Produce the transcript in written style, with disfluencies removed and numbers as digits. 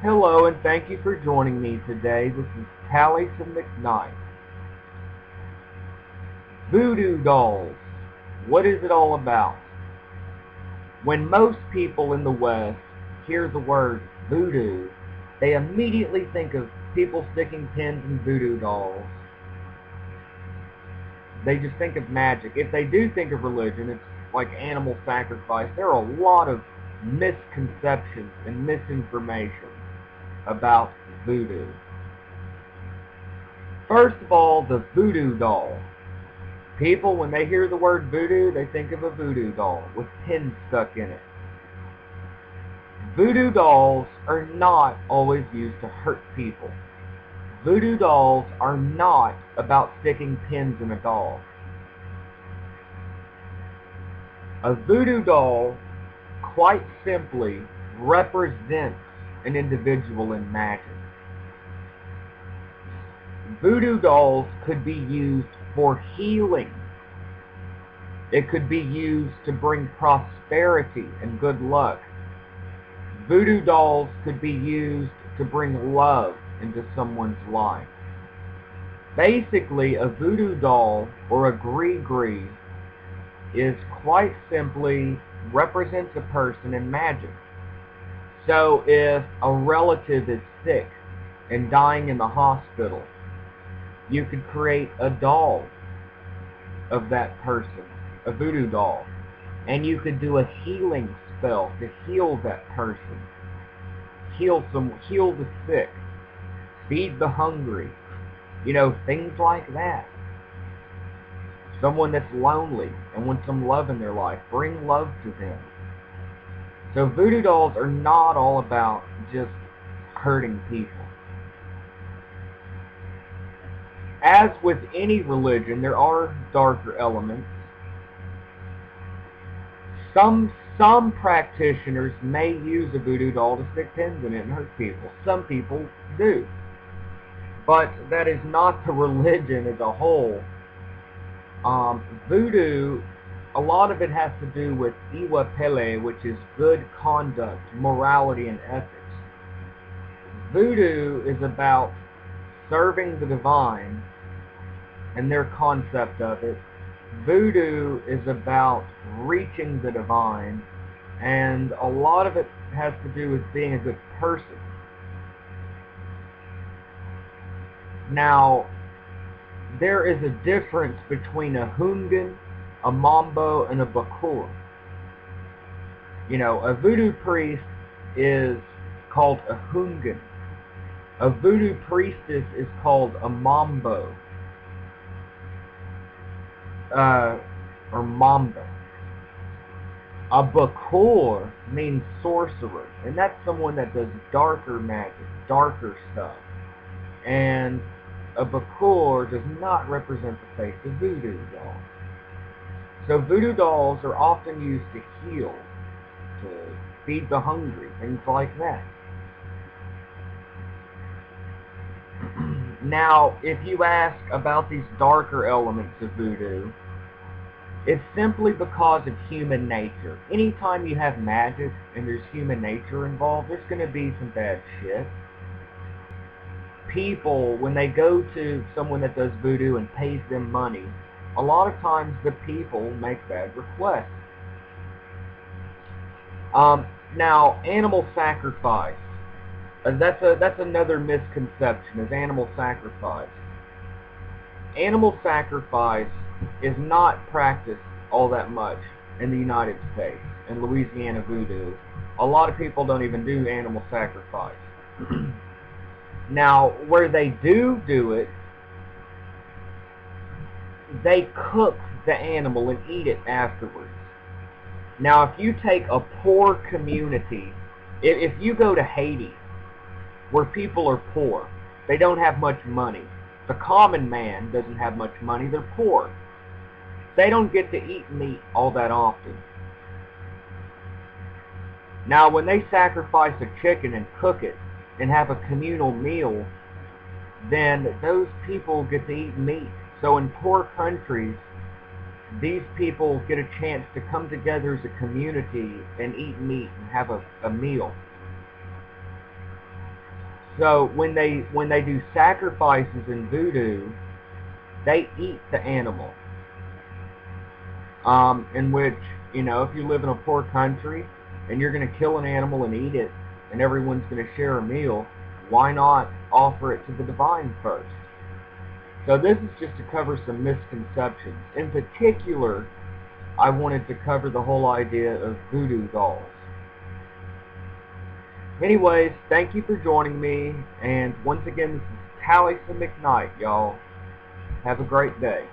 Hello, and thank you for joining me today. This is Taliesin McKnight. Voodoo dolls. What is it all about? When most people in the West hear the word voodoo, they immediately think of people sticking pins in voodoo dolls. They just think of magic. If they do think of religion, it's like animal sacrifice. There are a lot of misconceptions and misinformation about voodoo. First of all, the voodoo doll. People, when they hear the word voodoo, they think of a voodoo doll with pins stuck in it. Voodoo dolls are not always used to hurt people. Voodoo dolls are not about sticking pins in a doll. A voodoo doll, quite simply, represents an individual in magic. Voodoo dolls could be used for healing. It could be used to bring prosperity and good luck. Voodoo dolls could be used to bring love into someone's life. Basically, a voodoo doll or a gree-gree is quite simply represents a person in magic. So if a relative is sick and dying in the hospital, you could create a doll of that person, a voodoo doll, and you could do a healing spell to heal that person, heal the sick, feed the hungry, things like that. Someone that's lonely and wants some love in their life, bring love to them. So voodoo dolls are not all about just hurting people. As with any religion, there are darker elements. Some practitioners may use a voodoo doll to stick pins in it and hurt people. Some people do. But that is not the religion as a whole. Voodoo, a lot of it has to do with iwa pele, which is good conduct, morality, and ethics. Voodoo is about serving the divine and their concept of it. Voodoo is about reaching the divine, and a lot of it has to do with being a good person. Now, there is a difference between a hungan, a mambo, and a bakur. A voodoo priest is called a hungan. A voodoo priestess is called a mambo, or mamba. A bakur means sorcerer, and that's someone that does darker magic, darker stuff. And a bakur does not represent the face of voodoo dolls. So voodoo dolls are often used to heal, to feed the hungry, things like that. Now, if you ask about these darker elements of voodoo, it's simply because of human nature. Anytime you have magic and there's human nature involved, there's going to be some bad shit. People, when they go to someone that does voodoo and pays them money, a lot of times the people make bad requests. Now, animal sacrifice. That's another misconception, is animal sacrifice. Animal sacrifice is not practiced all that much in the United States, in Louisiana Voodoo. A lot of people don't even do animal sacrifice. Now, where they do it, they cook the animal and eat it afterwards. Now, if you take a poor community, if you go to Haiti, where people are poor, they don't have much money. The common man doesn't have much money, they're poor. They don't get to eat meat all that often. Now, when they sacrifice a chicken and cook it and have a communal meal, then those people get to eat meat. So in poor countries, these people get a chance to come together as a community and eat meat and have a meal. So when they do sacrifices in voodoo, they eat the animal. In which, you know, if you live in a poor country and you're going to kill an animal and eat it, and everyone's going to share a meal, why not offer it to the divine first? So this is just to cover some misconceptions. In particular, I wanted to cover the whole idea of voodoo dolls. Anyways, thank you for joining me, and once again, this is Taliesin McKnight, y'all. Have a great day.